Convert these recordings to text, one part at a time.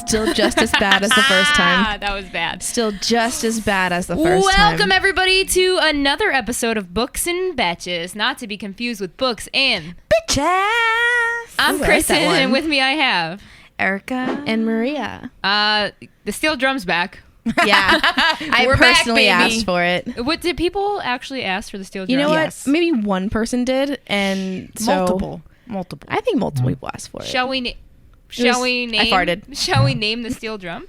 Still just as bad as the first time. That was bad. Still just as bad as the first time. Welcome, everybody, to another episode of Books and Betches, not to be confused with Books and Betches. I'm Kristen, and with me I have Erica and Maria. The steel drum's back. Yeah, I We're back, personally baby. asked for it. What did people actually ask for the steel drum? You know what? Yes. Maybe one person did, and so multiple. I think multiple people asked for it. Shall we name? I farted. Shall we name the steel drum?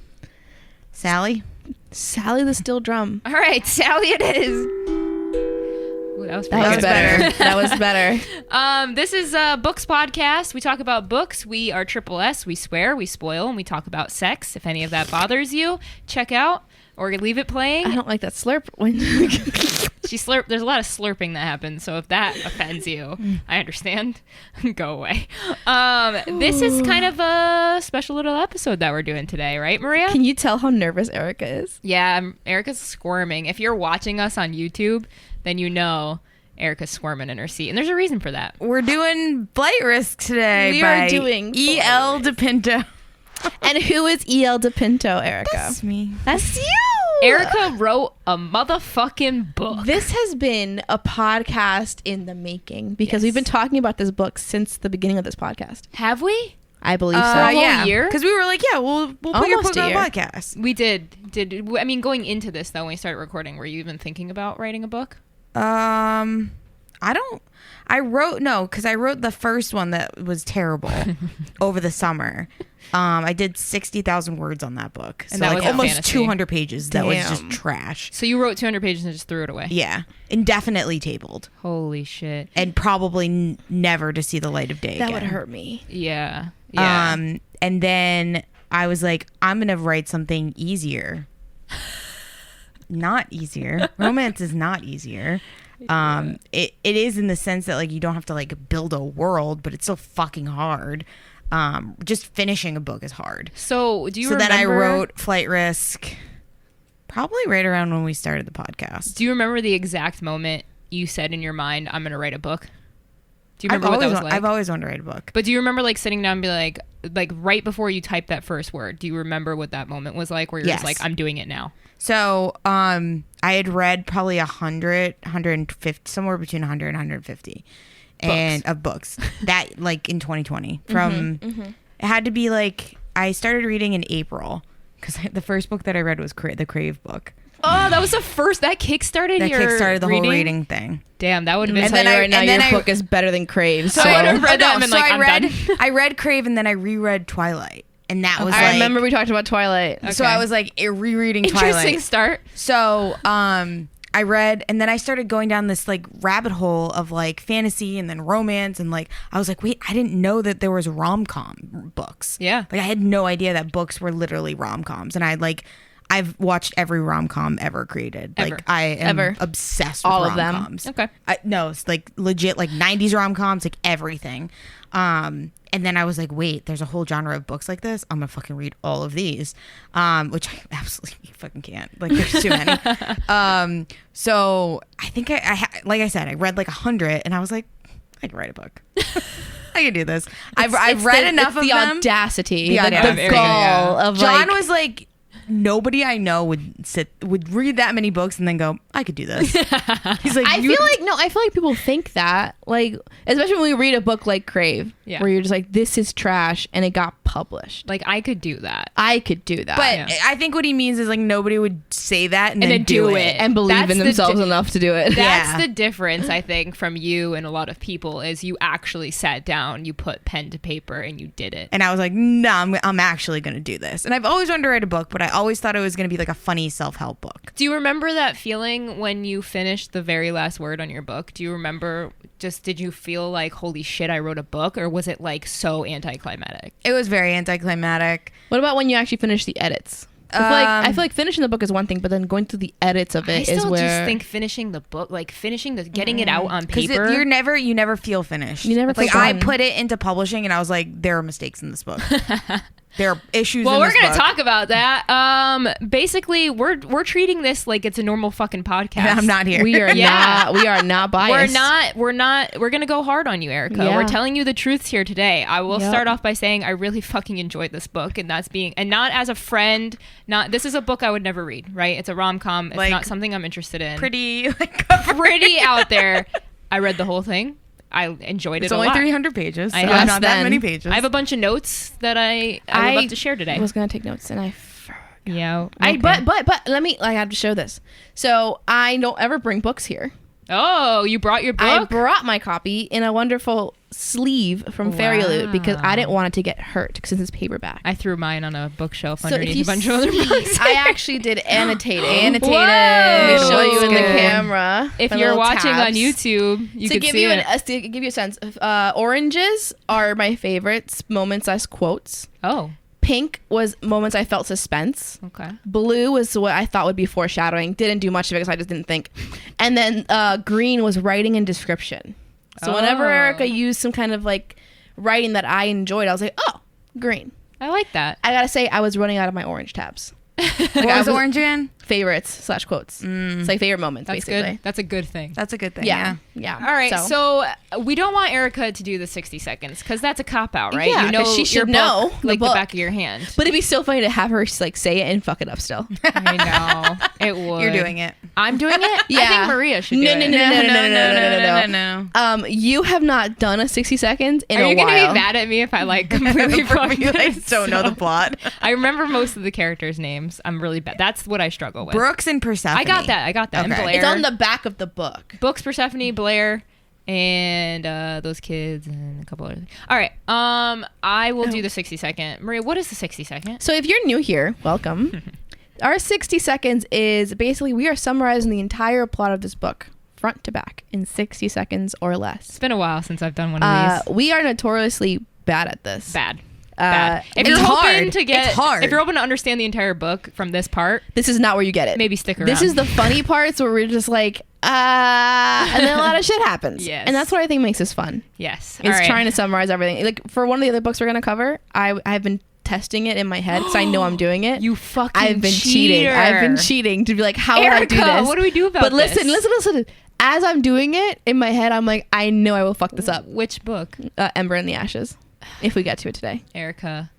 Sally Sally the steel drum. All right, Sally, it is. Ooh, that was better. That was better. This is a Books podcast. We talk about books. We are triple S. We swear, we spoil, and we talk about sex. If any of that bothers you, check out or leave it playing. I don't like that slurp. When She slurp. There's a lot of slurping that happens. So if that offends you, I understand. Go away. This is kind of a special little episode that we're doing today, right, Maria? Can you tell how nervous Erica is? Yeah, Erica's squirming. If you're watching us on YouTube, then you know Erica's squirming in her seat, and there's a reason for that. We're doing Flight Risk today. We by are doing E.L. Depinto. And who is E.L. Depinto, Erica? That's me. That's you. Erica wrote a motherfucking book. This has been a podcast in the making because we've been talking about this book since the beginning of this podcast. Have we? I believe so. A whole Yeah, year? because we were like, we'll put your Almost book a on the year. podcast. We did. I mean, going into this though, when we started recording, were you even thinking about writing a book? I wrote the first one that was terrible over the summer. I did 60,000 words on that book. And so that like was a almost fantasy. 200 pages. That was just Damn. trash. So you wrote 200 pages and just threw it away. Yeah. Indefinitely tabled. Holy shit. And probably never to see the light of day That again. would hurt me. Yeah. Yeah. And then I was like, I'm going to write something easier. Not easier. Romance is not easier. It is in the sense that like you don't have to like build a world, but it's so fucking hard. Just finishing a book is hard. So do you remember? Then I wrote Flight Risk probably right around when we started the podcast. Do you remember the exact moment you said in your mind, I'm going to write a book? Do you remember what that was like? I've always wanted to write a book. But do you remember like sitting down and be like right before you typed that first word, do you remember what that moment was like where you're just like, I'm doing it now? So I had read probably 100, 150, somewhere between 100 and 150 of books that like in 2020 from it had to be like I started reading in April because the first book that I read was the Crave book. Oh, that was the first that kickstarted That your kickstarted the reading? whole reading thing. Damn, that would have been And then right now your book is better than Crave's. So I would've read that and been like, I'm done. I read Crave and then I reread Twilight. And that was I remember we talked about Twilight. Okay. So I was like rereading Twilight. Interesting start. So I read and then I started going down this like rabbit hole of like fantasy and then romance and like I was like, wait, I didn't know that there was rom-com books. Yeah. Like I had no idea that books were literally rom-coms. And I've watched every rom-com ever created. Ever. Like I am Ever. obsessed with All of them. rom-coms. Okay. No, it's like legit like 90s rom-coms, like everything. And then I was like, wait, there's a whole genre of books like this. I'm gonna fucking read all of these, which I absolutely fucking can't. Like there's too many. So I think like I said, I read like 100 and I was like, I can write a book. I can do this. I've read enough of the them. audacity, The the audacity. gall of John like, was like, nobody I know would read that many books and then go, I could do this. He's like, I feel like people think that, like, especially when we read a book like Crave, Yeah. where you're just like, this is trash, and it got published. Like I could do that. I could do that, But Yeah. I think what he means is like nobody would say that and then do it. and believe That's in the themselves di- enough to do it. That's Yeah. the difference, I think, from you and a lot of people is you actually sat down, you put pen to paper, and you did it. And I was like, no, I'm actually going to do this. And I've always wanted to write a book, but I always thought it was going to be like a funny self-help book. Do you remember that feeling when you finished the very last word on your book? Do you remember did you feel like, holy shit, I wrote a book? Or was it like so anticlimactic? It was very anticlimactic. What about when you actually finish the edits? I feel like finishing the book is one thing, but then going through the edits of it I is still where just think finishing the book, like getting it out on Because paper. you never feel finished. You never feel like I done. put it into publishing and I was like, there are mistakes in this book. There are issues. Well, in we're this gonna book. talk about that. Basically, we're treating this like it's a normal fucking podcast. I'm not here. We are not. We are not biased. We're not. We're gonna go hard on you, Erica. Yeah. We're telling you the truths here today. I will Yep. start off by saying I really fucking enjoyed this book, and not as a friend. This is a book I would never read. Right? It's a rom-com. It's Like, not something I'm interested in. Pretty Pretty out there. I read the whole thing. I enjoyed It's it a only lot. 300 pages. So I it's have not that then. many pages. I have a bunch of notes that I would love to share today. I was gonna take notes and I. Yeah. But let me. I have to show this. So I don't ever bring books here. Oh, you brought your book? I brought my copy in a wonderful sleeve from Fairy Loot because I didn't want it to get hurt since it's paperback. I threw mine on a bookshelf So underneath if you a bunch of other books. I actually did annotating. Annotated. Let me show you in the Good. camera. If My you're little watching on tabs. YouTube, you to can give see you it. to give you a sense, oranges are my favorites. Moments as quotes. Oh, Pink was moments I felt suspense. okay. Blue was what I thought would be foreshadowing. Didn't do much of it because I just didn't think. And then green was writing and description. So whenever Oh. Erica used some kind of like writing that I enjoyed, I was like, oh, green. I like that. I gotta say, I was running out of my orange tabs. What was orange in? Favorites / quotes. It's like favorite moments, That's basically. good. That's a good thing. That's a good thing. Yeah. Yeah. Yeah. All right, so we don't want Erica to do the 60 seconds because that's a cop out, right? Yeah, you know 'cause she your should know book the like the book. back of your hand. But it'd be so funny to have her like say it and fuck it up still. I know it would. You're doing it. I'm doing it. I Yeah. think Maria should do No, it. no. You have not done a 60 seconds in Are a you while. gonna be mad at me if I like completely fuck You like, this? don't know the plot. I remember most of the characters' names. I'm really bad. That's what I struggle with. Brooks and Persephone. I got that. And Okay. Blair. It's on the back of the book. Books, Persephone, Blair, and those kids, and a couple other things. All right. I will do the 60-second. Maria, what is the 60-second? So if you're new here, welcome. Our 60 seconds is basically we are summarizing the entire plot of this book, front to back, in 60 seconds or less. It's been a while since I've done one of these. We are notoriously bad at this. Bad. If it's you're hoping hard. to get, It's hard. if you're hoping to understand the entire book from this part, This is not where you get it. maybe stick around. This is the funny parts where we're just like, and then a lot of shit happens. Yes. And that's what I think makes this fun. yes. Is trying to summarize everything. Like for one of the other books we're gonna cover, I've been testing it in my head because I know I'm doing it. You fucking I've been cheating. cheater. I've been cheating to be like, how would I do Erica, this? what do we do about But listen, this? listen. As I'm doing it in my head, I'm like, I know I will fuck this up. Which book, Ember in the Ashes, if we get to it today. Erica?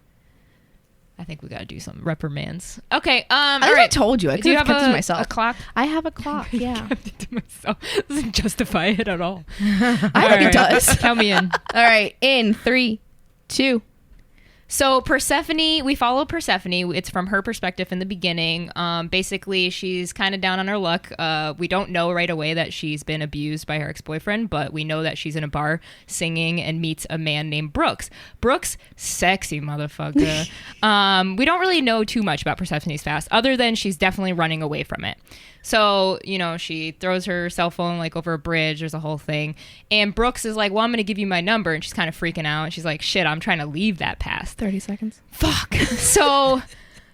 I think we gotta do some reprimands. Okay. I All think I right. told you. I Do could you have have kept it to myself. a clock? I have a clock. Yeah, kept it to myself. Doesn't justify it at all. I think it does. Count me in. All right, in 3, 2. So Persephone, we follow Persephone. It's from her perspective in the beginning. Basically, she's kind of down on her luck. We don't know right away that she's been abused by her ex-boyfriend, but we know that she's in a bar singing and meets a man named Brooks. Brooks, sexy motherfucker. We don't really know too much about Persephone's past, other than she's definitely running away from it. So, you know, she throws her cell phone like over a bridge. There's a whole thing. And Brooks is like, well, I'm going to give you my number. And she's kind of freaking out. And she's like, shit, I'm trying to leave that past. 30 seconds. Fuck. So,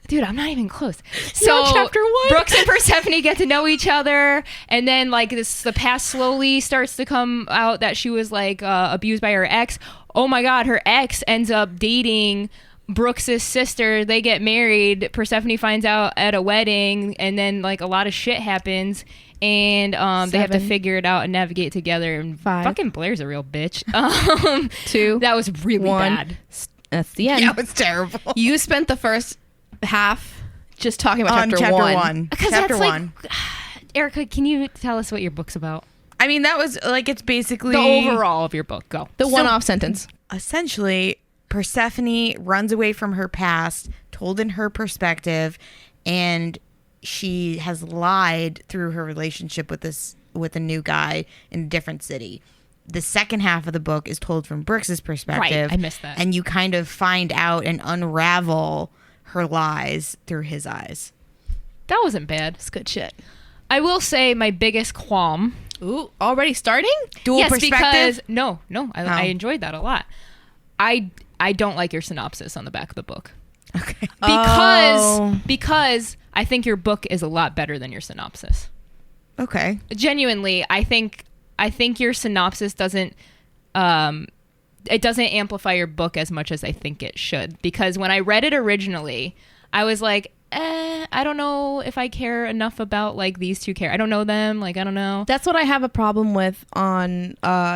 dude, I'm not even close. So, on chapter 1. Brooks and Persephone get to know each other. And then, like, the past slowly starts to come out that she was, like, abused by her ex. Oh, my God. Her ex ends up dating Brooks's sister. They get married. Persephone finds out at a wedding, and then like a lot of shit happens, and they have to 7. figure it out and navigate together. And 5. fucking Blair's a real bitch. 2. That was really 1. bad. That's the end. Yeah, it was terrible. You spent the first half just talking about On chapter 1. Because Chapter that's 1. like, Erica, can you tell us what your book's about? I mean, that was like, it's basically The overall of your book. Go. The one-off sentence. essentially Persephone runs away from her past, told in her perspective, and she has lied through her relationship with a new guy in a different city. The second half of the book is told from Brooks's perspective. Right, I missed that. And you kind of find out and unravel her lies through his eyes. That wasn't bad. It's good shit. I will say my biggest qualm. Ooh, already starting? Dual Yes, perspective? because I enjoyed that a lot. I don't like your synopsis on the back of the book. Okay. Because I think your book is a lot better than your synopsis. Okay. Genuinely, I think your synopsis doesn't it doesn't amplify your book as much as I think it should. Because when I read it originally, I was like, I don't know if I care enough about like these two I don't know them. Like, I don't know. That's what I have a problem with on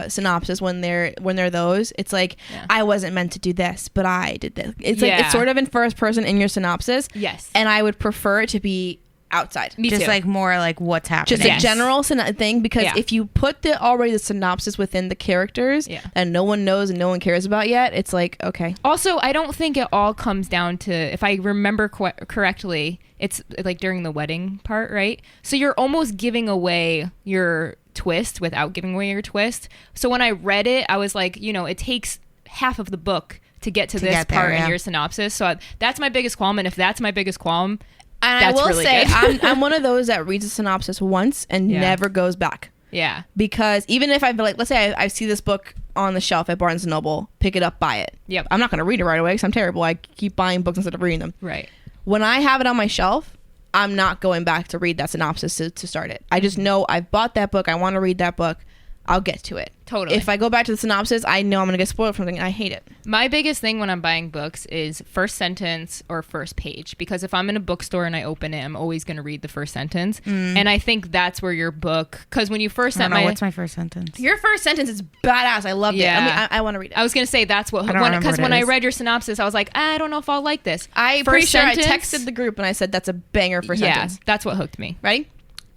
synopsis when they're those. It's like, I wasn't meant to do this, but I did this. It's like, it's sort of in first person in your synopsis. Yes. And I would prefer it to be outside. Me just too. like more like what's happening. Just a general thing, because if you put the synopsis within the characters that no one knows and no one cares about yet, it's like, okay. Also, I don't think it all comes down to, if I remember correctly, it's like during the wedding part, right? So you're almost giving away your twist without giving away your twist. So when I read it, I was like, it takes half of the book to get to this part in your synopsis. So that's my biggest qualm. And if that's my biggest qualm, and that's I will really say, good. I'm one of those that reads a synopsis once and never goes back. Yeah. Because even if I feel like, let's say I see this book on the shelf at Barnes & Noble, pick it up, buy it. Yep. I'm not going to read it right away because I'm terrible. I keep buying books instead of reading them. Right. When I have it on my shelf, I'm not going back to read that synopsis to start it. I just know I've bought that book. I want to read that book. I'll get to it. Totally. If I go back to the synopsis, I know I'm going to get spoiled from something, and I hate it. My biggest thing when I'm buying books is first sentence or first page, because if I'm in a bookstore and I open it, I'm always going to read the first sentence. And I think that's where your book, because when you first sent what's my first sentence? Your first sentence is badass. I loved it. I mean, I want to read it. I was going to say that's what, because when I read your synopsis, I was like, I don't know if I'll like this. I'm pretty sure I texted the group and I said, that's a banger for sentence. That's what hooked me. Ready?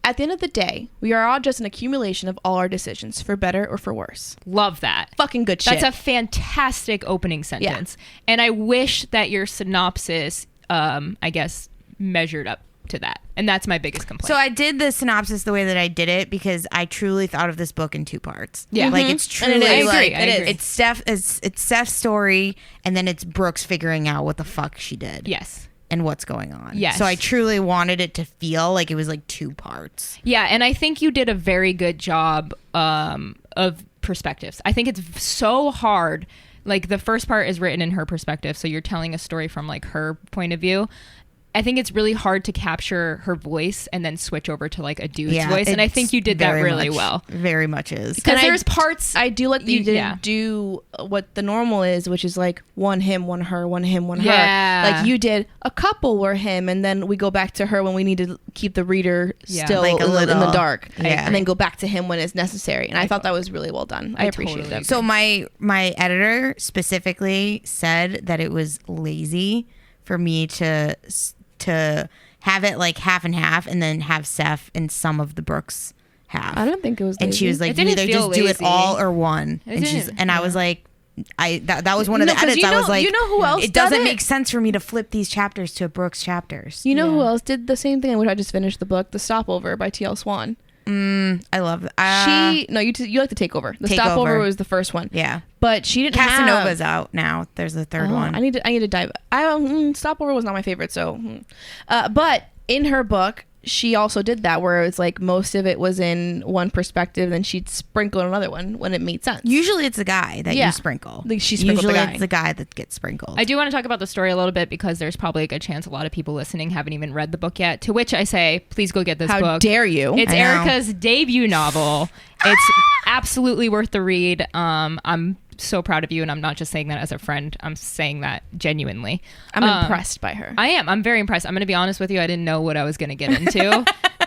At the end of the day, we are all just an accumulation of all our decisions, for better or for worse. Love that. Fucking good shit. That's a fantastic opening sentence. And I wish that your synopsis, I guess, measured up to that. And that's my biggest complaint. So I did the synopsis the way that I did it because I truly thought of this book in two parts. Yeah. Like it's truly I agree. It's Steph's story, and then it's Brooks figuring out what the fuck she did. Yes. And what's going on. Yes. So I truly wanted it to feel like it was like two parts. Yeah, and I think you did a very good job of perspectives. I think it's so hard. Like the first part is written in her perspective, so you're telling a story from like her point of view. I think it's really hard to capture her voice and then switch over to like a dude's voice, and I think you did that really well. Very much is. Because there's parts I do like that you didn't do what the normal is, which is like one him, one her, one him, one her. Like you did a couple were him, and then we go back to her when we need to keep the reader still like in the dark, and then go back to him when it's necessary. And I thought that was really well done. I appreciate that. So my editor specifically said that it was lazy for me to have it like half and half, and then have Steph and some of the Brooks half. I don't think it was lazy. And she was like, you either just do it all or one. And I was like, that was one of the edits. I was like, you know who else it doesn't make sense for me to flip these chapters to Brooks chapters. You know who else did the same thing? Which I just finished the book, The Stopover by T.L. Swan. I love that. You like the Takeover. The Takeover. Stopover was the first one. Yeah, but she didn't. Casanova's out now. There's a third one. I need to dive. Stopover was not my favorite. So, but in her book, she also did that where it's like most of it was in one perspective, then she'd sprinkle another one when it made sense. Usually it's the guy that you sprinkle. She sprinkled Usually the guy. it's the guy that gets sprinkled. I do want to talk about the story a little bit because there's probably a good chance a lot of people listening haven't even read the book yet. To which I say, please go get this book. How dare you? It's Erica's debut novel. It's absolutely worth the read. I'm so proud of you, and I'm not just saying that as a friend. I'm saying that genuinely. I'm impressed by her. I am. I'm very impressed. I'm going to be honest with you. I didn't know what I was going to get into.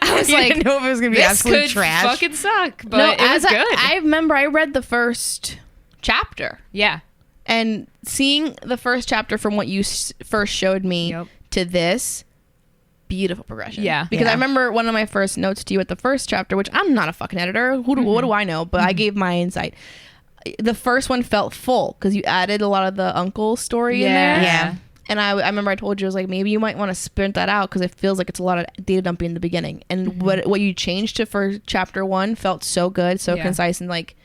I was like, didn't know if it was going to be this absolute could trash. fucking suck, but it was good. I remember I read the first chapter. Yeah. And seeing the first chapter from what you first showed me to this, beautiful progression. Yeah. Because I remember one of my first notes to you at the first chapter, which I'm not a fucking editor. What do I know? But I gave my insight. The first one felt full because you added a lot of the uncle story in there. Yeah. And I remember I told you, I was like, maybe you might want to sprint that out because it feels like it's a lot of data dumping in the beginning. And what you changed to for chapter one felt so good, so concise, and like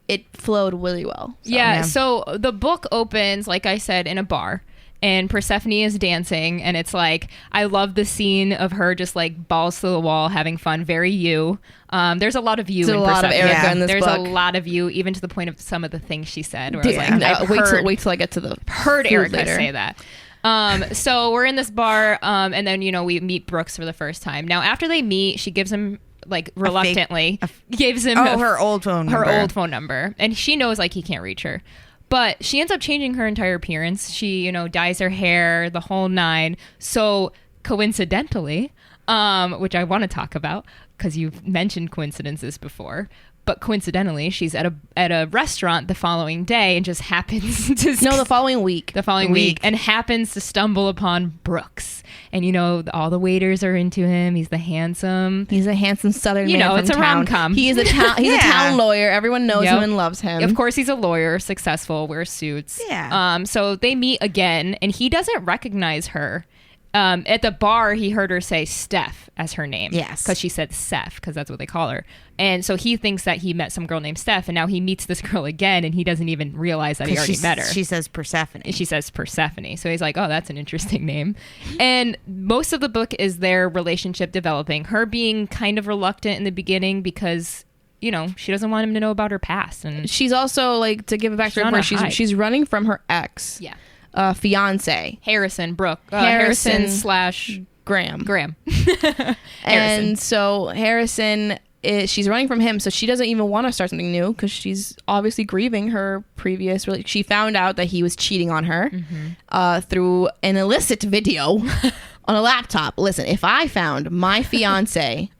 it flowed really well. So, so the book opens, like I said, in a bar. And Persephone is dancing, and it's like, I love the scene of her just like balls to the wall, having fun. Very you. There's a lot of you. There's in a lot of Persephone. Erica in this There's book. a lot of you, even to the point of some of the things she said. Where I was like, wait till I get to the heard Erica later. say that. So we're in this bar, and then we meet Brooks for the first time. Now after they meet, she gives him like reluctantly gives him her old phone number. Her old phone number, and she knows like he can't reach her. But she ends up changing her entire appearance. She, you know, dyes her hair, the whole nine. So coincidentally, which I want to talk about because you've mentioned coincidences before, but coincidentally, she's at a restaurant the following day and just happens to the following week. The following week, and happens to stumble upon Brooks. And you know, all the waiters are into him. He's Southern man. You know, from it's a town. rom-com. He's a town lawyer. Everyone knows him and loves him. Of course, he's a lawyer, successful, wears suits. Yeah. So they meet again, and he doesn't recognize her. At the bar, he heard her say Steph as her name. Yes. Because she said Steph, because that's what they call her. And so he thinks that he met some girl named Steph, and now he meets this girl again, and he doesn't even realize that he already met her. She says Persephone. She says Persephone. So he's like, oh, that's an interesting name. And most of the book is their relationship developing. Her being kind of reluctant in the beginning because, you know, she doesn't want him to know about her past. And she's also, like, to give it back to her, she's running from her ex. Yeah. Fiance Harrison Harrison slash Graham. And so Harrison she's running from him, so she doesn't even want to start something new because she's obviously grieving her previous she found out that he was cheating on her through an illicit video on a laptop. Listen, if I found my fiance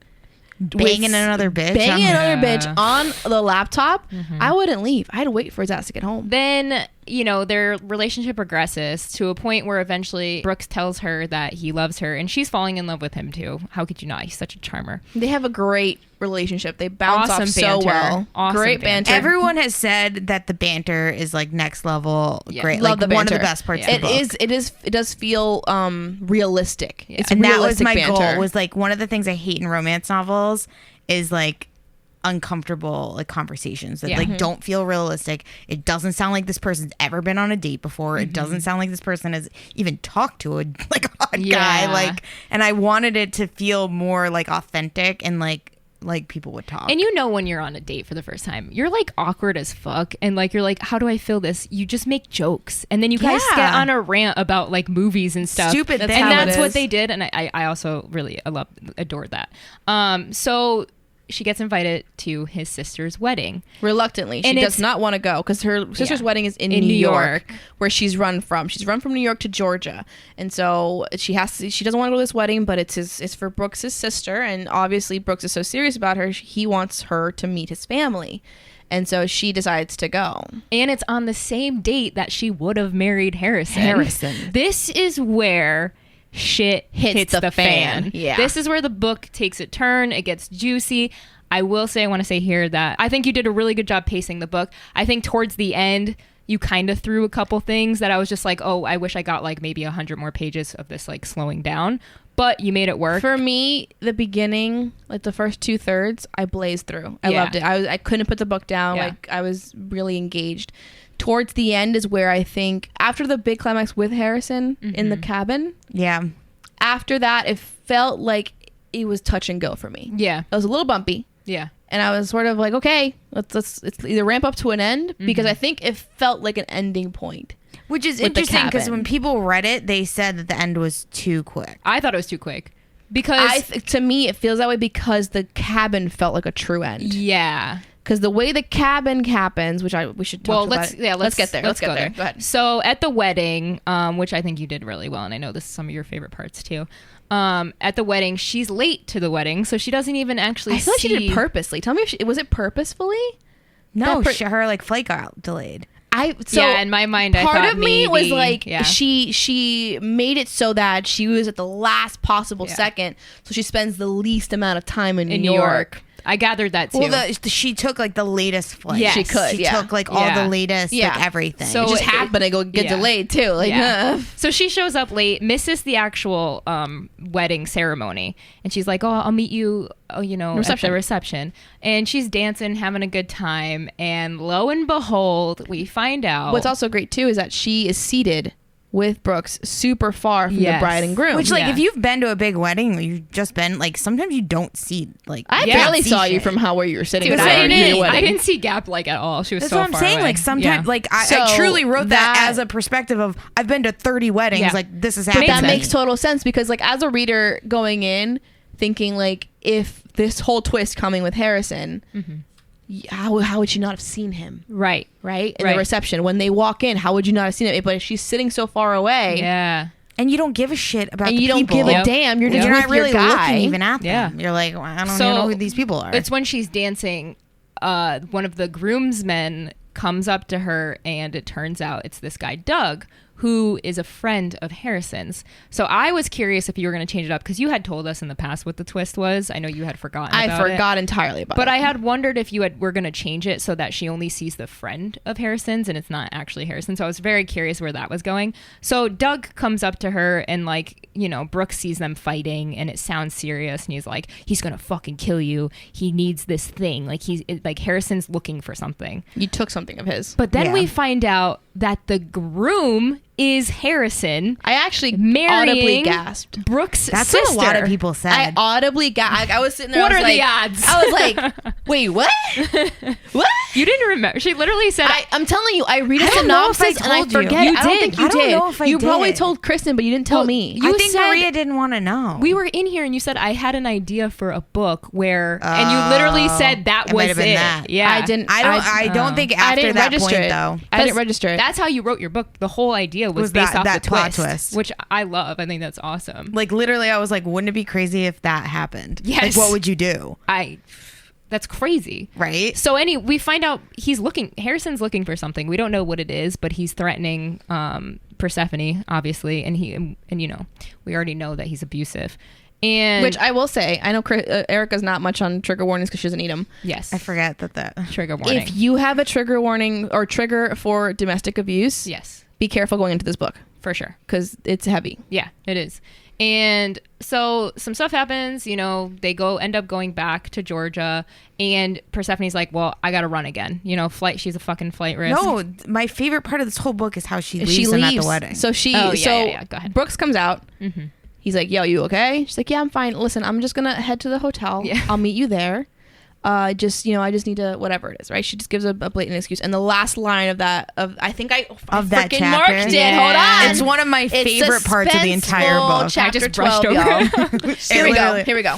banging another bitch on the laptop, I wouldn't leave. I'd wait for his ass to get home. Then, you know, their relationship progresses to a point where eventually Brooks tells her that he loves her, and she's falling in love with him too. How could you not? He's such a charmer. They have a great relationship. They bounce off so well. Great banter. Everyone has said that the banter is like next level. Yeah. Great. Love like the one banter. of the best parts of the book. It does feel realistic. Yeah. It's and realistic that was my banter. goal. Was like one of the things I hate in romance novels is like uncomfortable like conversations that like don't feel realistic. It doesn't sound like this person's ever been on a date before. It doesn't sound like this person has even talked to a hot guy. Like, and I wanted it to feel more like authentic and like people would talk. And you know, when you're on a date for the first time, you're like awkward as fuck, and like you're like, how do I feel this? You just make jokes, and then you guys get on a rant about like movies and stuff. Stupid things. And that's what they did, and I also really adored that. So she gets invited to his sister's wedding. Reluctantly. She does not want to go because her sister's wedding is in New York, where she's run from. She's run from New York to Georgia. And so she doesn't want to go to this wedding, but it's for Brooks' sister. And obviously Brooks is so serious about her, he wants her to meet his family. And so she decides to go. And it's on the same date that she would have married Harrison. This is where shit hits the fan. Yeah. This is where the book takes a turn. It gets juicy. I will say, I want to say here that I think you did a really good job pacing the book. I think towards the end, you kind of threw a couple things that I was just like, oh, I wish I got like maybe 100 more pages of this like slowing down. But you made it work. For me, the beginning, like the first 2/3, I blazed through. I loved it. I couldn't put the book down. Yeah. Like I was really engaged. Towards the end is where I think after the big climax with Harrison in the cabin. Yeah. After that, it felt like it was touch and go for me. Yeah. It was a little bumpy. Yeah. And I was sort of like, okay, let's either ramp up to an end because I think it felt like an ending point. Which is interesting because when people read it, they said that the end was too quick. I thought it was too quick because to me, it feels that way because the cabin felt like a true end. Yeah. Because the way the cabin happens, which we should talk about. Let's get there. Let's get there. Go ahead. So at the wedding, which I think you did really well, and I know this is some of your favorite parts too. At the wedding, she's late to the wedding, so she doesn't even actually. I feel like she did it purposely. Tell me if was it purposefully? No, her like flight got delayed. In my mind, I part thought of me was like, yeah. she made it so that she was at the last possible second, so she spends the least amount of time in New York. I gathered that too. Well, she took like the latest flight. Yes. She could. She took like all the latest, like everything. So it just happened to get delayed too. Like, so she shows up late, misses the actual wedding ceremony, and she's like, "Oh, I'll meet you, at the reception." And she's dancing, having a good time, and lo and behold, we find out. What's also great too is that she is seated with Brooks super far from the bride and groom. Which, like, if you've been to a big wedding, you've just been, like, sometimes you don't see, like... I barely saw you from where you were sitting. Dude, I didn't see Gap, like, at all. She was so far away. That's what I'm saying. Like, sometimes, like, I truly wrote that as a perspective of, I've been to 30 weddings. Yeah. Like, this is happening. But that makes total sense because, like, as a reader going in, thinking, like, if this whole twist coming with Harrison... how would she not have seen him? Right. In the reception. When they walk in, how would you not have seen him? But if she's sitting so far away. Yeah. And you don't give a shit about and the you people. don't give a damn. You're just You're with not really your guy. looking even at them. Yeah. You're like, well, I don't even know who these people are. It's when she's dancing, one of the groomsmen comes up to her, and it turns out it's this guy, Doug, who is a friend of Harrison's. So I was curious if you were going to change it up, because you had told us in the past what the twist was. I know you had forgotten about it. I forgot entirely about it. But I had wondered if you were going to change it so that she only sees the friend of Harrison's and it's not actually Harrison. So I was very curious where that was going. So Doug comes up to her and, like, you know, Brooke sees them fighting and it sounds serious. And he's like, he's going to fucking kill you. He needs this thing. Like Harrison's looking for something. You took something of his. But then we find out that the groom is Harrison. I actually marrying audibly gasped. Brooke's That's sister. what a lot of people said. I audibly gasped. I was sitting there. What I was are the like, odds? I was like, wait, what? What? You didn't remember. She literally said, I'm telling you, I read a I don't know if I synopsis and I told you. forget. You I don't did. think you I don't did. know if I you probably did. told Kristen, but you didn't tell me. you I think said- Maria didn't want to know. we were in here and you said I had an idea for a book where, and you literally said that it was might have been it. that. Yeah, I didn't. I don't think I after didn't that register point it. though. I didn't register it. That's how you wrote your book. The whole idea was Was based that- off that the plot twist, twist. which I love. I think that's awesome. Like literally, I was like, wouldn't it be crazy if that happened? Yes. Like, what would you do? That's crazy. Right. So we find out Harrison's looking for something. We don't know what it is, but he's threatening Persephone, obviously, and you know, we already know that he's abusive. And Which I will say, I know Erica's not much on trigger warnings because she doesn't eat them. yes, I forget that. trigger warning. If you have a trigger warning or trigger for domestic abuse, yes, be careful going into this book for sure. because it's heavy. Yeah, it is. And so some stuff happens, you know, they end up going back to Georgia, and Persephone's like, well, I gotta run again. You know, she's a fucking flight risk. No, my favorite part of this whole book is how she leaves She him leaves at the wedding. So Go ahead. Brooks comes out. Mm-hmm. He's like, yo, you okay? She's like, yeah, I'm fine. Listen, I'm just gonna head to the hotel. Yeah. I'll meet you there. I just need to, whatever it is, right? She just gives a blatant excuse. And the last line of that, I think I that freaking chapter. marked it. Yeah. Hold on. It's one of my favorite parts of the entire suspenseful book. Chapter I just brushed 12, over y'all. Here we go.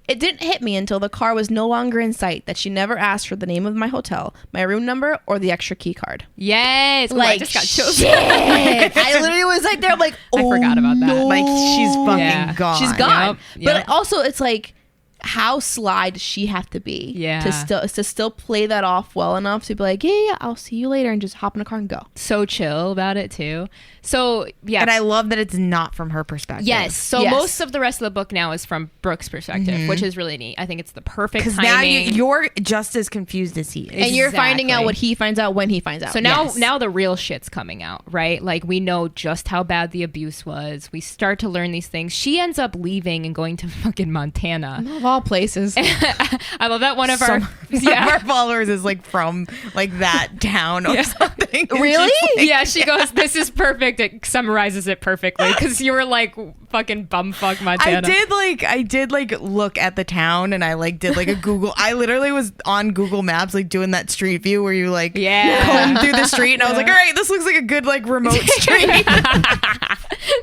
It didn't hit me until the car was no longer in sight that she never asked for the name of my hotel, my room number, or the extra key card. Yes. Ooh, I just got chills. shit. I literally was like there. I'm like, I forgot about that. no. Like she's fucking gone. She's gone. Yep. But also, it's like, how sly does she have to be? Yeah. To still play that off well enough to be like, yeah, I'll see you later, and just hop in a car and go. So chill about it too. So yeah. And I love that it's not from her perspective. Yes. So Yes. most of the rest of the book now is from Brooke's perspective, which is really neat. I think it's the perfect Because timing. now you're just as confused as he is. And you're finding out Exactly. what he finds out when he finds out. So now, Yes. now the real shit's coming out, right? Like we know just how bad the abuse was. We start to learn these things. She ends up leaving and going to fucking Montana. of all places. I love that one of our Some of our followers is like from like that town or something. Really? yeah, she goes, this is perfect. It summarizes it perfectly because you were like fucking bumfuck Montana. I did look at the town and I like did like a Google. I literally was on Google Maps like doing that street view where you like comb through the street and I was like, all right, this looks like a good like remote street.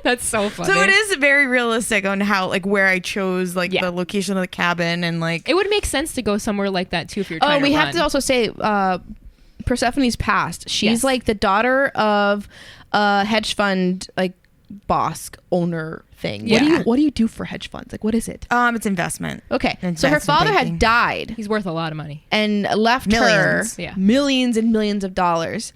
That's so funny. So it is very realistic on how like where I chose like Yeah. the location of the cabin and like It would make sense to go somewhere like that too if you're trying Oh, we to have run. to also say Persephone's past. She's Yes. like the daughter of a hedge fund like boss owner thing. Yeah. What do you do for hedge funds? Like what is it? it's investment. Okay. So her Investment father banking. had died He's worth a lot of money. and left Millions. her Yeah. millions and millions of dollars.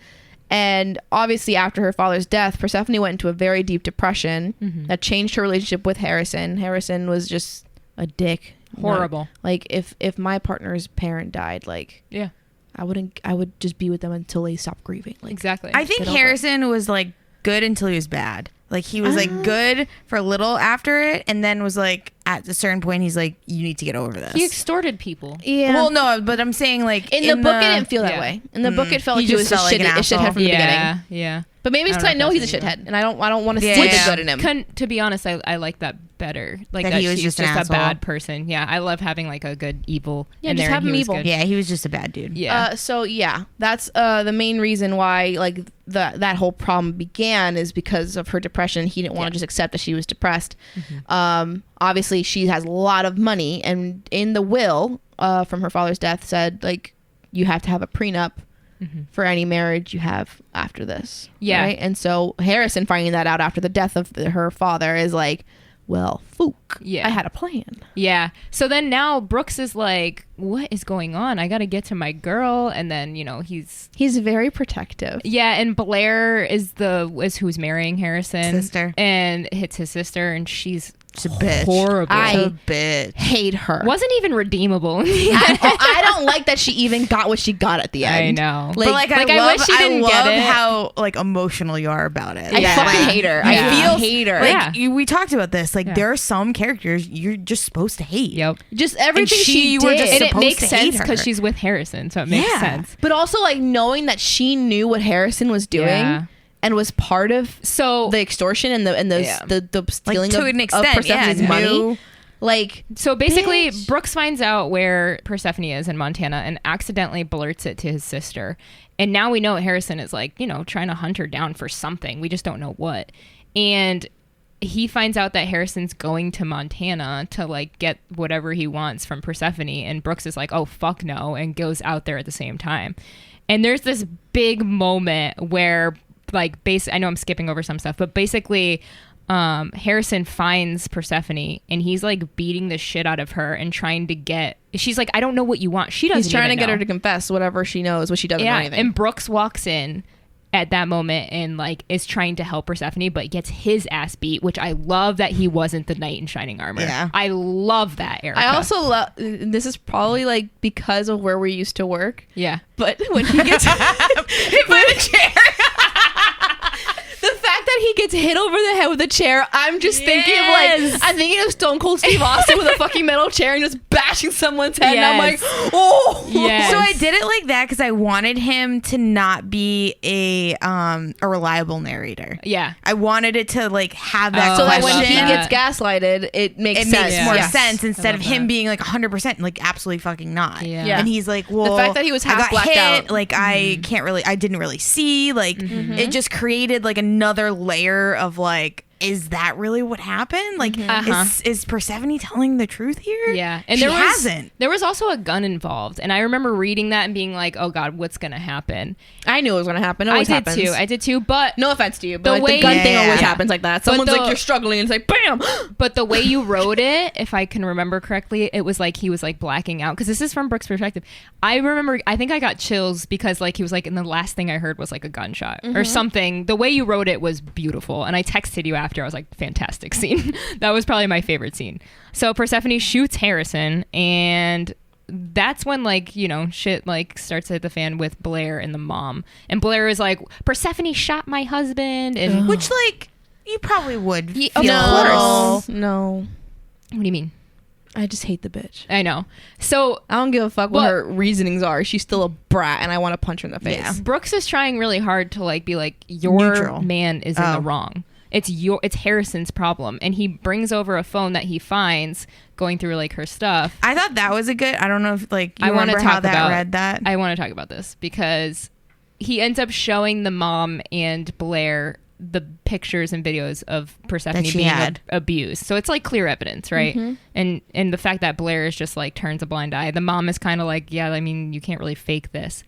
And obviously after her father's death, Persephone went into a very deep depression that changed her relationship with Harrison. Harrison was just a dick. Horrible. Like if my partner's parent died, like Yeah, I would just be with them until they stop grieving. Like exactly. I think Get over Harrison was like good until he was bad. Like he was like good for a little after it, and then was like at a certain point he's like, you need to get over this. he extorted people. yeah. Well, no, but I'm saying like in the book it didn't feel that Yeah. way. In the book it felt He like he was just felt a like an shithead asshole. from the beginning. Yeah, yeah. But maybe it's I because I don't know know he's if a that's shithead, and I don't want to Yeah. see Which- the good in him. To be honest, I like that better. Like That that he was she's just an a asshole. bad person. Yeah, I love having like a good evil. Yeah, in just there, have and him he was evil. good. Yeah, he was just a bad dude. Yeah. So yeah, that's the main reason why like that whole problem began is because of her depression. He didn't want to just accept that she was depressed. Obviously she has a lot of money, and in the will from her father's death said like you have to have a prenup for any marriage you have after this. Yeah. Right? And so Harrison finding that out after the death of her father is like, well, fook. Yeah. I had a plan. Yeah. So then now Brooks is like, what is going on? I got to get to my girl. And then, you know, he's very protective. Yeah. And Blair is who's marrying Harrison. Sister. And hits his sister. And she's a bitch. Horrible. I bitch. hate her. Wasn't even redeemable. I don't like that she even got what she got at the end. I know. But like I wish she didn't love get it. how like emotional you are about it. I fucking hate her. Yeah. I hate her. Like we talked about this. Like there are some characters you're just supposed to hate. Yep. Just everything you she were did. just And it supposed makes to sense hate her. because she's with Harrison, so it makes sense. But also like knowing that she knew what Harrison was doing Yeah. and was part of So the extortion and the stealing to an extent, of Persephone's money. knew. Like, So basically, Bitch. Brooks finds out where Persephone is in Montana and accidentally blurts it to his sister. And now we know Harrison is like, you know, trying to hunt her down for something. We just don't know what. And he finds out that Harrison's going to Montana to like get whatever he wants from Persephone. And Brooks is like, oh, fuck no, and goes out there at the same time. And there's this big moment where like I know I'm skipping over some stuff, but basically Harrison finds Persephone and he's like beating the shit out of her and trying to she's like, I don't know what you want. She doesn't he's trying to even get know. her to confess whatever she knows, what she doesn't know anything. And Brooks walks in at that moment and like is trying to help Persephone, but gets his ass beat, which I love that he wasn't the knight in shining armor. Yeah. I love that, Erica. I also love, this is probably like because of where we used to work. Yeah. But when he gets hit by the chair, the fact that he gets hit over the head with a chair, I'm just thinking of like, I'm thinking of Stone Cold Steve Austin with a fucking metal chair and just bashing someone's head. And I'm like, oh. Yes. So I did it like that because I wanted him to not be a reliable narrator. Yeah. I wanted it to like have that So that question. when he gets gaslighted, it makes it sense. makes more Yes. sense instead of love him that. being like 100% like absolutely fucking not. Yeah. Yeah. And he's like, well, fact that he was I half got blacked hit, out. like I didn't really see, like it just created like another layer of like, is that really what happened? Like, is Persephone telling the truth here? Yeah. And she there hasn't. There was also a gun involved. And I remember reading that and being like, oh God, what's going to happen? I knew it was going to happen. It always happens. I did too. But No offense to you, but The like, way- the gun thing Yeah. always happens like that. Someone's the- like, you're struggling, and it's like, bam! But the way you wrote it, if I can remember correctly, it was like he was like blacking out. Because this is from Brooks' perspective. I remember, I think I got chills because like he was like, and the last thing I heard was like a gunshot or something. The way you wrote it was beautiful. And I texted you after. I was like, fantastic scene. That was probably my favorite scene. So Persephone shoots Harrison, and that's when like, you know, shit like starts to hit the fan with Blair and the mom. And Blair is like, Persephone shot my husband. And Which like you probably would feel of a little. No. what do you mean? I just hate the bitch. I know. So I don't give a fuck what Well- her reasonings are. She's still a brat, and I want to punch her in the face. Yeah. Brooks is trying really hard to like be like, your Neutral. man is in the wrong. It's Harrison's problem. And he brings over a phone that he finds going through like her stuff. I thought that was a good. I don't know if like you I want to remember talk how that about read that. I want to talk about this because he ends up showing the mom and Blair the pictures and videos of Persephone That she being had. abused. So it's like clear evidence, right? And the fact that Blair is just like turns a blind eye. The mom is kind of like, yeah, I mean, you can't really fake this.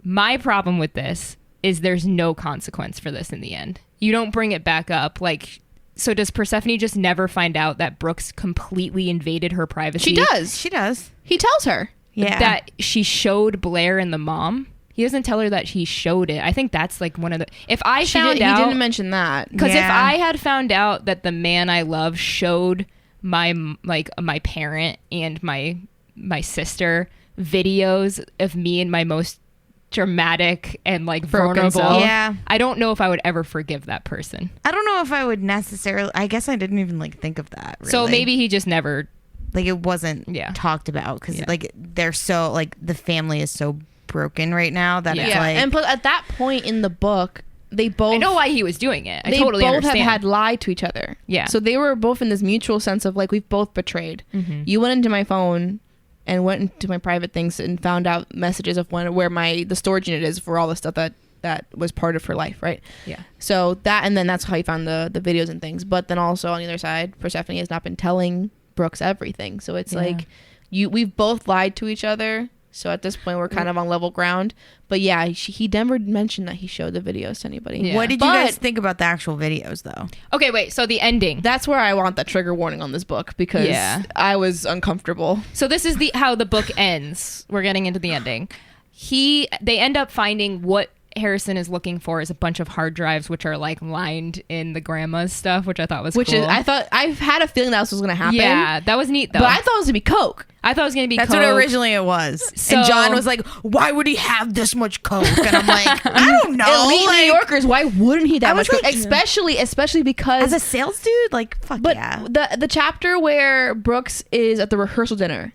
My problem with this is there's no consequence for this in the end. You don't bring it back up. Like, so does Persephone just never find out that Brooks completely invaded her privacy? She does. She does. He tells her. Yeah. That she showed Blair and the mom. He doesn't tell her that he showed it. I think that's like one of the. If I found out, he didn't mention that. because if Yeah. I had found out that the man I love showed my parent and my sister videos of me and my most dramatic and like Broken vulnerable, self. Yeah. I don't know if I would ever forgive that person. I don't know if I would necessarily. I guess I didn't even like think of that. Really. So maybe he just never. like it wasn't Yeah. talked about because Yeah. like they're so like the family is so broken right now that it's Yeah, like and plus at that point in the book, they both I know why he was doing it. I they totally both understand. have had lied to each other. Yeah. So they were both in this mutual sense of like, we've both betrayed. You went into my phone and went into my private things and found out messages of where the storage unit is for all the stuff that was part of her life, right? Yeah. So that, and then that's how he found the videos and things. But then also on the other side, Persephone has not been telling Brooks everything. So it's like we've both lied to each other So at this point, we're kind of on level ground. But yeah, he never mentioned that he showed the videos to anybody. Yeah. What did you guys think about the actual videos, though? Okay, wait. So the ending. That's where I want that trigger warning on this book because I was uncomfortable. So this is how the book ends. We're getting into the ending. They end up finding what Harrison is looking for is a bunch of hard drives, which are like lined in the grandma's stuff, which I thought was cool. I've had a feeling that was going to happen. Yeah, that was neat though. But I thought it was going to be coke. I thought it was going to be That's coke. what originally it was. So, and John was like, why would he have this much coke? And I'm like, I don't know. Elite New Yorkers, why wouldn't he that much coke? Like, especially because as a sales dude, like, fuck but yeah. the chapter where Brooks is at the rehearsal dinner,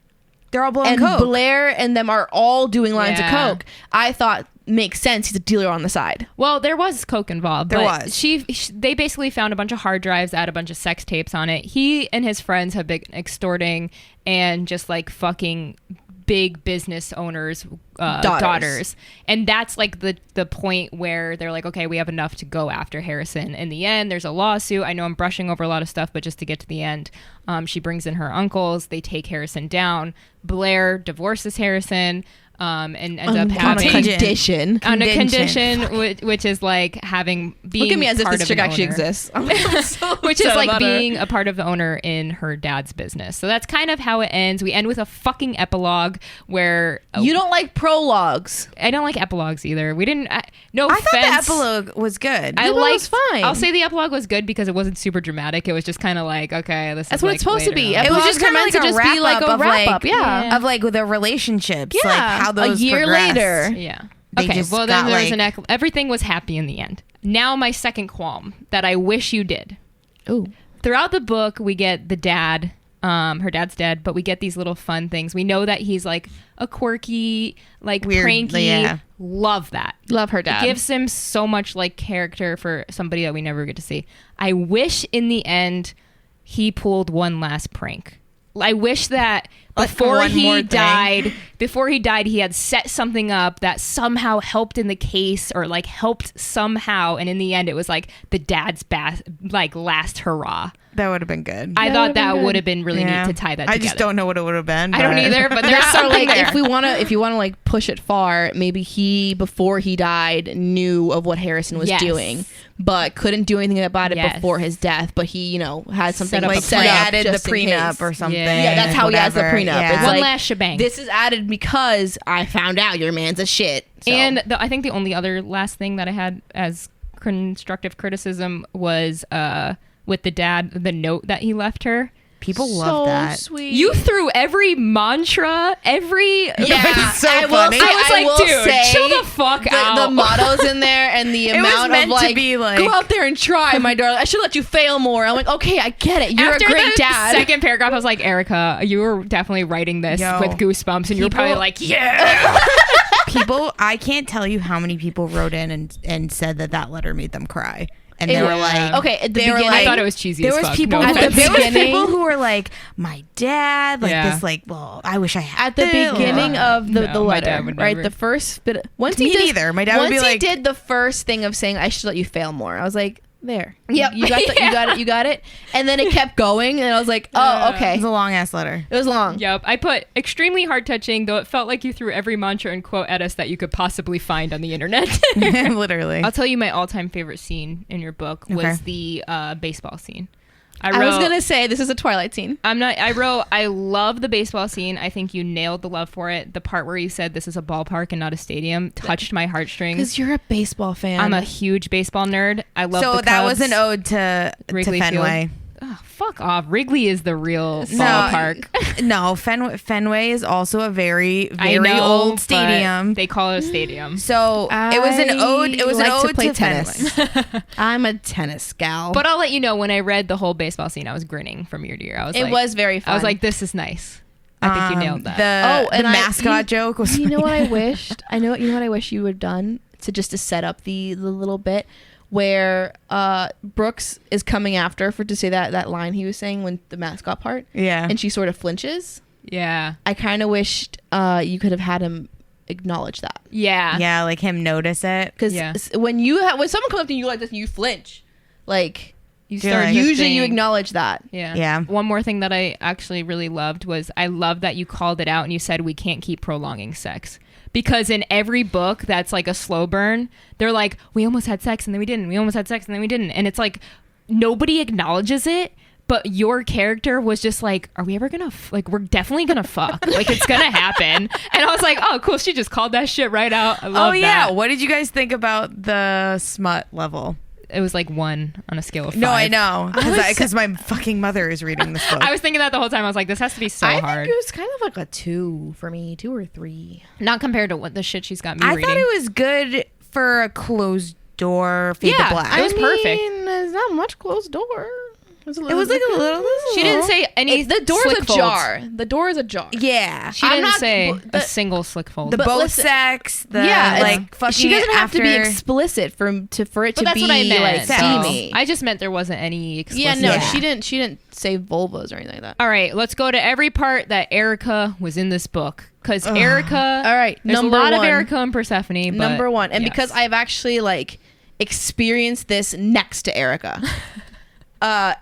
they're all blowing and coke. Blair and them are all doing lines of coke. I thought makes sense. He's a dealer on the side. Well, there was coke involved. There but was. They basically found a bunch of hard drives that had a bunch of sex tapes on it. He and his friends have been extorting and just like fucking big business owners' daughters. And that's like the point where they're like, okay, we have enough to go after Harrison. In the end, there's a lawsuit. I know I'm brushing over a lot of stuff, but just to get to the end, she brings in her uncles. They take Harrison down. Blair divorces Harrison. And ends up having on a condition, which is like being look at me as if part this of chick an actually owner. exists. Which is like being a part of the owner in her dad's business. So that's kind of how it ends. We end with a fucking epilogue where you don't like prologues. I don't like epilogues either. We didn't. No I offense. thought the epilogue was good. I liked fine. I'll say the epilogue was good because it wasn't super dramatic. It was just kind of like, okay, this that's is what like it's supposed to be. on. It was just meant to just be like a wrap up. Yeah, of like the relationships. Yeah, like how those a year progressed. later. Yeah. They Okay. just Well, then got, there was like- everything was happy in the end. Now my second qualm that I wish you did. Ooh. Throughout the book, we get the dad. Her dad's dead, but we get these little fun things. We know that he's like a quirky, like Weird, pranky. yeah. Love that. Love her dad. It gives him so much like character for somebody that we never get to see. I wish in the end he pulled one last prank. I wish that before he died, he had set something up that somehow helped in the case or like helped somehow, and in the end, it was like the dad's last hurrah. That would have been good. I thought that would have been really neat to tie that together. I just don't know what it would have been. I don't either, but there's something like there. if you want to like push it far, maybe he before he died knew of what Harrison was doing, but couldn't do anything about it before his death. But he, had something like set up added the just in prenup case. or something. Yeah, that's how he has the prenup. Yeah. It's One like, last shebang. This is added because I found out your man's a shit. So. And I think the only other last thing that I had as constructive criticism was with the dad, the note that he left her. People love that. Sweet. You threw every mantra, Yeah, so I funny. I was like, will dude, say chill the fuck out. The mottos in there and the amount meant of to like, be like- go out there and try, my darling. I should let you fail more. I'm like, okay, I get it. You're After a great the dad. second paragraph, I was like, Erica, you were definitely writing this Yo, with goosebumps, and you were probably people- like, yeah. People, I can't tell you how many people wrote in and said that letter made them cry. And they It- were like, okay, at the they were beginning- I like- thought it was cheesy there as was fuck. people No who, offense. the there was beginning- people who were like, my dad, like Yeah. this, like, well, I wish I had At the this. beginning of the No, my dad letter, would right? never. The first bit. Once Me he did, neither. My dad would once be he like- did the first thing of saying, "I should let you fail more," I was like, "There, Yep. you got you got it." And then it kept going, and I was like, "Oh, okay." It was a long ass letter. It was long. Yep, I put extremely heart touching, though it felt like you threw every mantra and quote at us that you could possibly find on the internet. Literally. I'll tell you my all-time favorite scene in your book was Okay. the baseball scene. I was gonna say this is a Twilight scene. I love the baseball scene. I think you nailed the love for it. The part where you said this is a ballpark and not a stadium touched my heartstrings. Because you're a baseball fan. I'm a huge baseball nerd. I love So the that Cubs. was an ode to Wrigley Fenway. Oh, fuck off. Wrigley is the real No, ballpark. No, Fenway is also a very, I very know, old but stadium. They call it a stadium. So it was an ode. It was like an to ode play to tennis. Fenway. I'm a tennis gal. But I'll let you know, when I read the whole baseball scene, I was grinning from ear to ear. it was very fun. I was like, this is nice. I think you nailed that. The mascot joke was. You know what I wished? You know what I wish you would have done to set up the little bit where Brooks is coming after her to say that line he was saying when the mascot part. Yeah. And she sort of flinches. Yeah. I kind of wished you could have had him acknowledge that. Yeah. Yeah, like him notice it. Because Yeah. when someone comes up to you like this and you flinch, like You start to usually think, you acknowledge that. Yeah. One more thing that I actually really loved was I love that you called it out and you said we can't keep prolonging sex. Because in every book that's like a slow burn, they're like, we almost had sex and then we didn't. We almost had sex and then we didn't. And it's like, nobody acknowledges it. But your character was just like, are we ever going to, we're definitely going to fuck. Like, it's going to happen. And I was like, oh, cool. She just called that shit right out. I love that. What did you guys think about the smut level? It was like 1 on a scale of 5. No, I know. Because my fucking mother is reading this book. I was thinking that the whole time. I was like, this has to be so hard. I think it was kind of like a 2 for me, 2 or 3. Not compared to what the shit she's got me reading. I thought it was good for a closed door fade to black. It was perfect. There's not much closed door. It was like a little. She didn't say any. The door's slick ajar. folds. The door is ajar. Yeah. She didn't say a single slick fold. The both sex. Fucking. She doesn't have to be after. explicit for it to that's be what I meant. like steamy. I just meant there wasn't any explicit. Yeah, no, she didn't say vulvas or anything like that. All right, let's go to every part that Erica was in this book. Because Erica. All right, there's a lot of Erica and Persephone. But number 1. And yes. because I've actually experienced this next to Erica.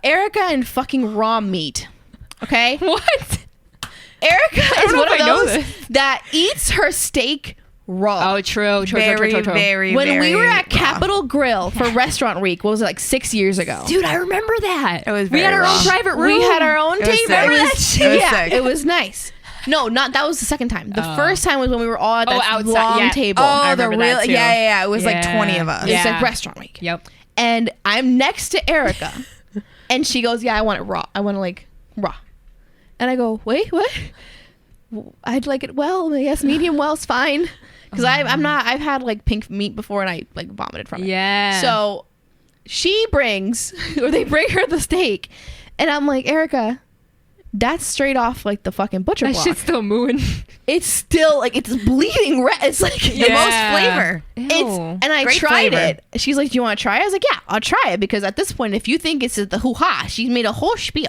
Erica and fucking raw meat. Okay? What? Erica is one of those this. that eats her steak raw. Oh, true. Very, when very we were at raw. Capitol Grill for Restaurant Week, what was it, like 6 years ago? Dude, I remember that. It was we had very our raw. own private room. We had our own It was table. sick. Remember that It was shit? Yeah, sick. it was nice. No, that was the second time. The first time was when we were all at that outside, long yeah. table. I Oh, the remember real. that too. Yeah. It was like 20 of us. It was Yeah. like Restaurant Week. Yep. And I'm next to Erica. And she goes, yeah, I want it raw. I want it raw. And I go, wait, what? I'd like it well. I guess medium well's fine. Because I've had pink meat before and I vomited from it. Yeah. So she brings, or they bring her the steak. And I'm like, Erica, that's straight off the fucking butcher That block. shit's still mooing. It's still it's bleeding red. It's the most flavor. Ew. And I Great tried flavor. it. She's like, do you want to try it? I was like, yeah, I'll try it. Because at this point, if you think it's the hoo-ha, she's made a whole spiel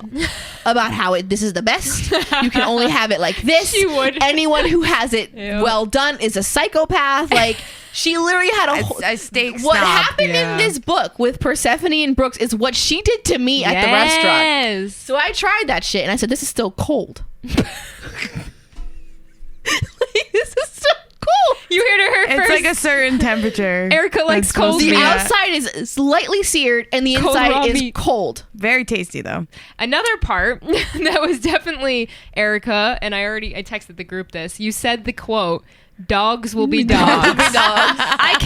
about how this is the best. You can only have it like this. She would. Anyone who has it Ew. well done is a psychopath. She literally had A steak What snob. happened in this book with Persephone and Brooks is what she did to me at the restaurant. Yes. So I tried that shit and I said, this is still cold. This is so cool. You heard it It's first. like a certain temperature. Erica likes That's cold supposed to The be meat. outside is slightly seared and the Cold raw inside is meat. cold. Very tasty though. Another part that was definitely Erica, and I texted the group this. You said the quote, "Dogs will be dogs." I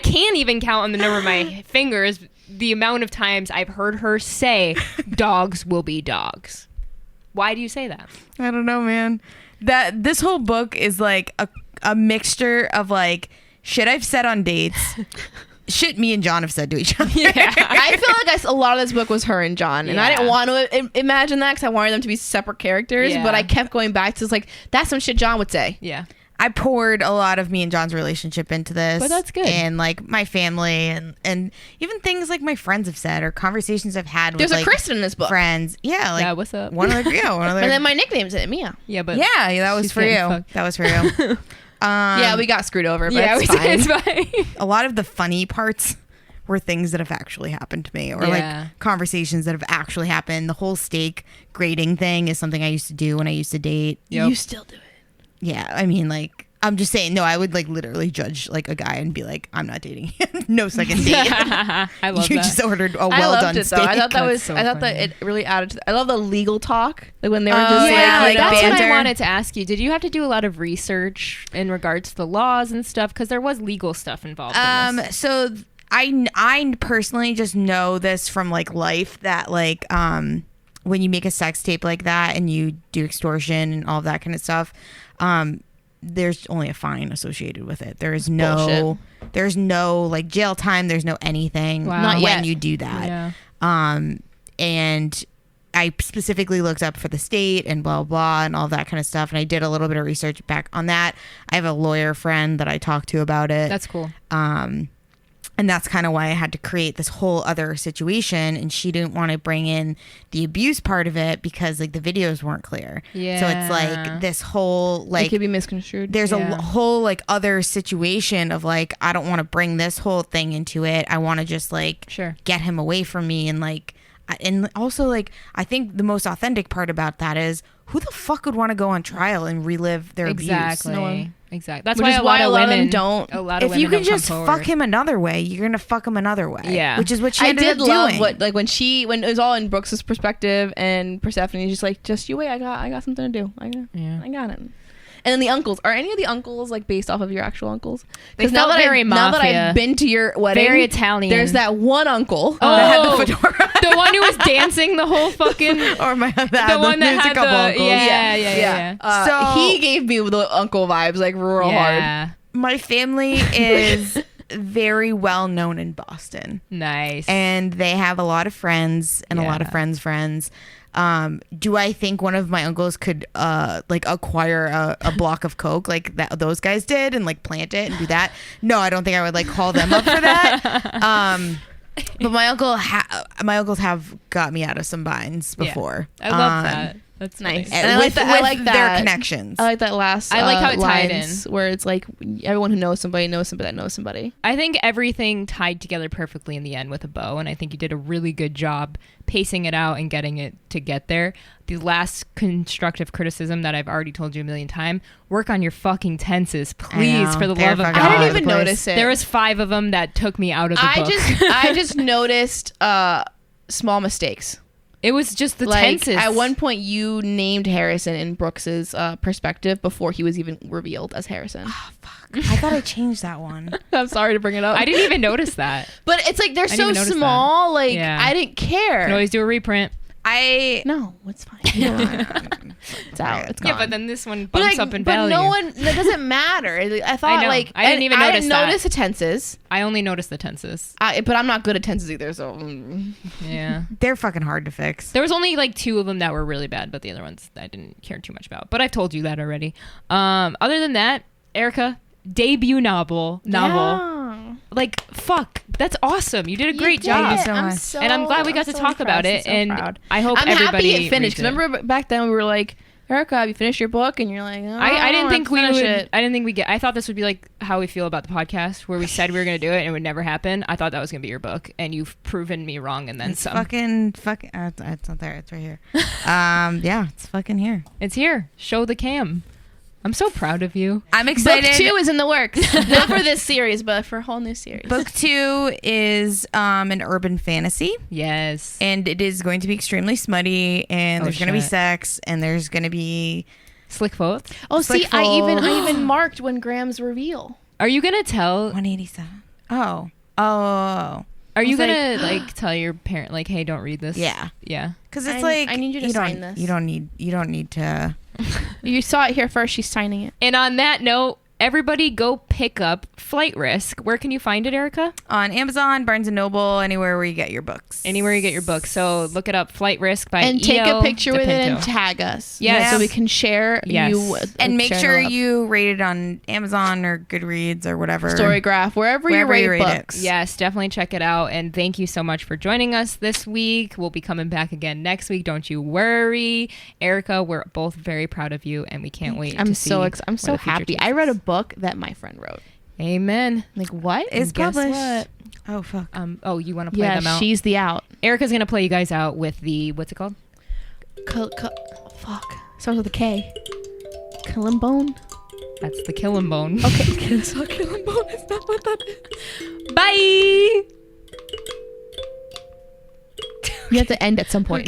can't even count on the number of my fingers the amount of times I've heard her say, "Dogs will be dogs." Why do you say that? I don't know, man. This whole book is a mixture of shit I've said on dates, shit me and John have said to each other. Yeah. I feel like a lot of this book was her and John, and I Yeah. didn't want to imagine that because I wanted them to be separate characters. Yeah. But I kept going back to that's some shit John would say. Yeah. I poured a lot of me and John's relationship into this. But that's good. And my family and even things my friends have said or conversations I've had There's with a Kristen in this book, friends. Yeah, Yeah, what's up? One of their and then my nickname's it, Mia. Yeah, but yeah, that was she's for getting you. fucked. That was for you. Yeah, we got screwed over, but yeah, it's we fine. did. It's fine. A lot of the funny parts were things that have actually happened to me or Yeah. conversations that have actually happened. The whole steak grading thing is something I used to do when I used to date. Yep. You still do it. Yeah, I mean, I'm just saying, no, I would literally judge a guy and be like, I'm not dating him. No second date. I love You that. just ordered a I well loved done it steak. though. I thought that That's was. so I thought that funny. it really added to. I love the legal talk, when they were Oh, just yeah, like that's what I banter. wanted to ask you. Did you have to do a lot of research in regards to the laws and stuff? Because there was legal stuff involved in this. So I personally just know this from life that when you make a sex tape like that and you do extortion and all of that kind of stuff, there's only a fine associated with it. There's no jail time. There's no anything Wow. Not when yet. you do that. Yeah. And I specifically looked up for the state and blah, blah, and all that kind of stuff. And I did a little bit of research back on that. I have a lawyer friend that I talked to about it. That's cool. And that's kind of why I had to create this whole other situation. And she didn't want to bring in the abuse part of it because like the videos weren't clear. Yeah. So it's like this whole like it could be misconstrued. There's a whole like other situation of like I don't want to bring this whole thing into it. I want to just like get him away from me and like. And also, like, I think the most authentic part about that is who the fuck would want to go on trial and relive their abuse? No one. Exactly. That's why a lot of women don't. A lot of if women you can don't just come fuck him another way, you're gonna fuck him another way. Yeah, which is what she I ended did up love doing. what like when it was all in Brooks's perspective and Persephone's just like, just you wait, I got something to do. I got it. And then the uncles, are any of the uncles like based off of your actual uncles? They felt very mafia. Now that I've been to your wedding, very Italian. There's that one uncle that had the fedora. The one who was dancing the whole fucking. Or my the one that had the uncles. Yeah. So he gave me the uncle vibes like real hard. My family is very well known in Boston. Nice. And they have a lot of friends and a lot of friends. Do I think one of my uncles could like acquire a block of coke like that those guys did and like plant it and do that? No, I don't think I would like call them up for that. But my uncles have got me out of some binds before. I love that. That's nice. And I like that. I like that. Their connections. I like that last. I like how it tied in, where it's like everyone who knows somebody that knows somebody. I think everything tied together perfectly in the end with a bow, and I think you did a really good job pacing it out and getting it to get there. The last constructive criticism that I've already told you a million times: work on your fucking tenses, please, for the love of God. I didn't even notice it. There was 5 of them that took me out of the book. I just noticed small mistakes. It was just the like, tenses. At one point, you named Harrison in Brooks's perspective before he was even revealed as Harrison. Oh, fuck. I thought I changed that one. I'm sorry to bring it up. I didn't even notice that. But it's like they're so small. Like I didn't care. You can always do a reprint. No, it's fine. It's out. It's gone. Yeah, but then this one bumps up in value. But no one. That doesn't matter. I thought I didn't even notice the tenses. I only noticed the tenses. But I'm not good at tenses either. So yeah, they're fucking hard to fix. There was only like 2 of them that were really bad, but the other ones I didn't care too much about. But I've told you that already. Other than that, Erica, debut novel. Yeah. Like fuck, that's awesome. You did a great job. And I'm glad we got to talk about it. And proud. I hope everybody happy it finished. Remember back then we were like, Erica, have you finished your book? And you're like, I didn't think we would. I didn't think we get. I thought this would be like how we feel about the podcast, where we said we were going to do it and it would never happen. I thought that was going to be your book, and you've proven me wrong. And then some. Fucking. It's not there. It's right here. Yeah, it's fucking here. It's here. Show the cam. I'm so proud of you. I'm excited. Book 2 is in the works. Not for this series, but for a whole new series. Book 2 is an urban fantasy. Yes. And it is going to be extremely smutty, and there's going to be sex, and there's going to be slick folds. Oh, see, I even marked when Graham's reveal. Are you going to tell 187? Oh. Are you gonna like tell your parent like, hey, don't read this? Yeah. Because it's I need you to sign this. You don't need to. You saw it here first. She's signing it. And on that note, everybody go pick up Flight Risk. Where can you find it, Erica? On Amazon, Barnes & Noble, anywhere where you get your books. Anywhere you get your books. So look it up, Flight Risk by and take a picture with it and tag us. Yes. So we can share you. And make sure you rate it on Amazon or Goodreads or whatever. Storygraph, wherever you rate books. Yes, definitely check it out. And thank you so much for joining us this week. We'll be coming back again next week. Don't you worry. Erica, we're both very proud of you, and we can't wait to see. I'm so happy. I read a book that my friend wrote. Amen. Like, what is published? What? Oh, fuck. You want to play them out? Yeah, she's the out. Erica's going to play you guys out with the, what's it called? Fuck. Starts with a K. Kilimbone? That's the Kilimbone. Okay, it's not Kilimbone. It's not what that is. Bye! You have to end at some point.